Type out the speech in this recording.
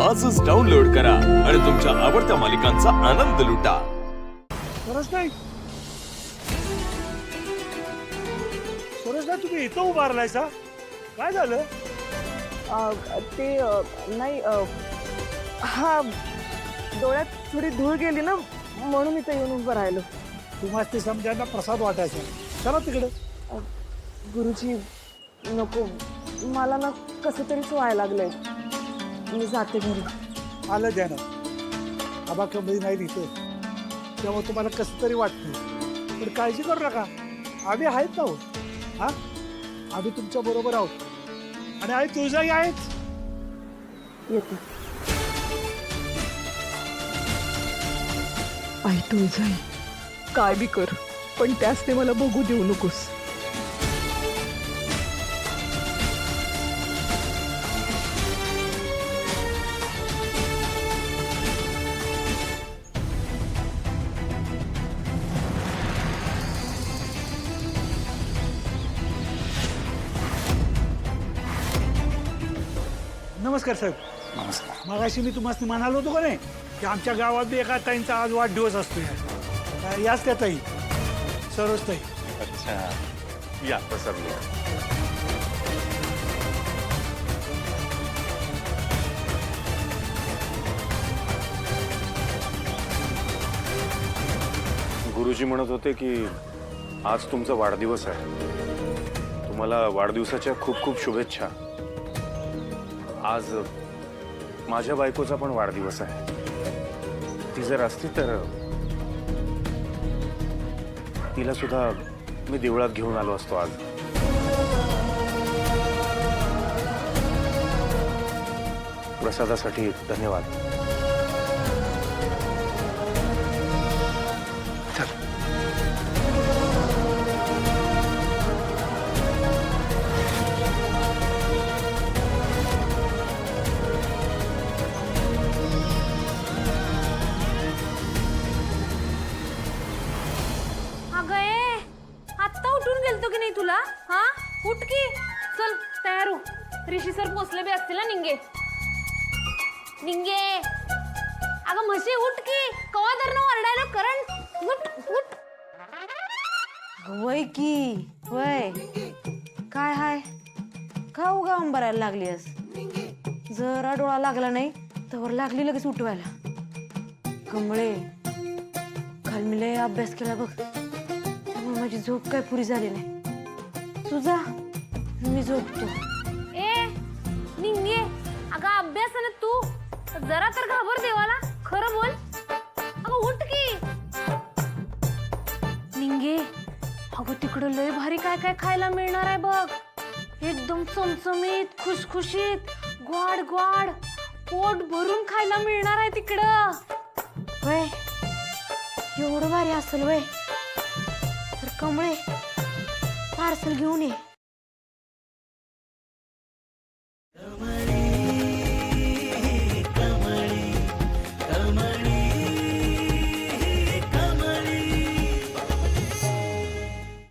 आजच डाउनलोड करा आणि तुमच्या आवडत्या मालिकांचा आनंद लुटा। सरोजताई, सरोजताई तुम्ही इथं उभारलायसा? काय झालं? ते नाही हा डोळ्यात थोडी धूळ गेली ना म्हणून इथं येऊन उभं राहिलो। तुम्हाला ते समजायला प्रसाद वाटायचा। चला तिकडे। गुरुजी नको, मला ना कसं तरीच व्हायला लागलंय, मी जाते घरी। आलं ध्यानात, आबा कमी नाही तिथे, तेव्हा तुम्हाला कसं तरी वाटतं, पण काळजी करू नका, आम्ही आहेत ना हो। हा, आम्ही तुमच्या बरोबर आहोत आणि आई तुळजाई आहेच। येते आई तुळजाई, काय बी कर पण त्यासने मला बघू देऊ नकोस। नमस्कार साहेब। नमस्कार। मगाशी मी तुम्हाला म्हणालो होतो का नाही की आमच्या गावात बी एका ताईंचा आज वाढदिवस असतो। याच त्या ताई, सरोजताई। अच्छा, या प्रसाद। गुरुजी म्हणत होते की आज तुमचा वाढदिवस आहे, तुम्हाला वाढदिवसाच्या खूप खूप शुभेच्छा। आज माझ्या बायकोचा पण वाढदिवस आहे, ती जर असती तर तिला सुद्धा मी देवळात घेऊन आलो असतो आज। प्रसादासाठी धन्यवाद। आत्ता उठून गेलतो की नाही तुला? हा, उठ की, चल तयार हो। ऋषी सर पोचले बी असतील ना। निंगे निंगे, अगं म्हशी उठ की, कवा धरणं ओरडायला करण, उठ उठ। वय की वय, काय हाय, का उगा अंबरायला लागलीस? जरा डोळा लागला नाही तर लागली लगेच उठवायला। कमळे, काल मी लय अभ्यास केला बघ, त्यामुळे माझी झोप काय पुरी झाली नाही। तुझा मी झोपतो। ए निंगे, अगं अभ्यासानं तू जरा तर घाबर देवाला, खरं बोल। अगं उठ की निंगे, अगं तिकडं लय भारी काय काय खायला मिळणार आहे बघ, एकदम चमचमीत, खुशखुशीत, ग्वाड ग्वाड, पोट भरून खायला मिळणार आहे तिकडं। वय एवढं भारी असेल वय, तर कमळे पार्सल घेऊन ये।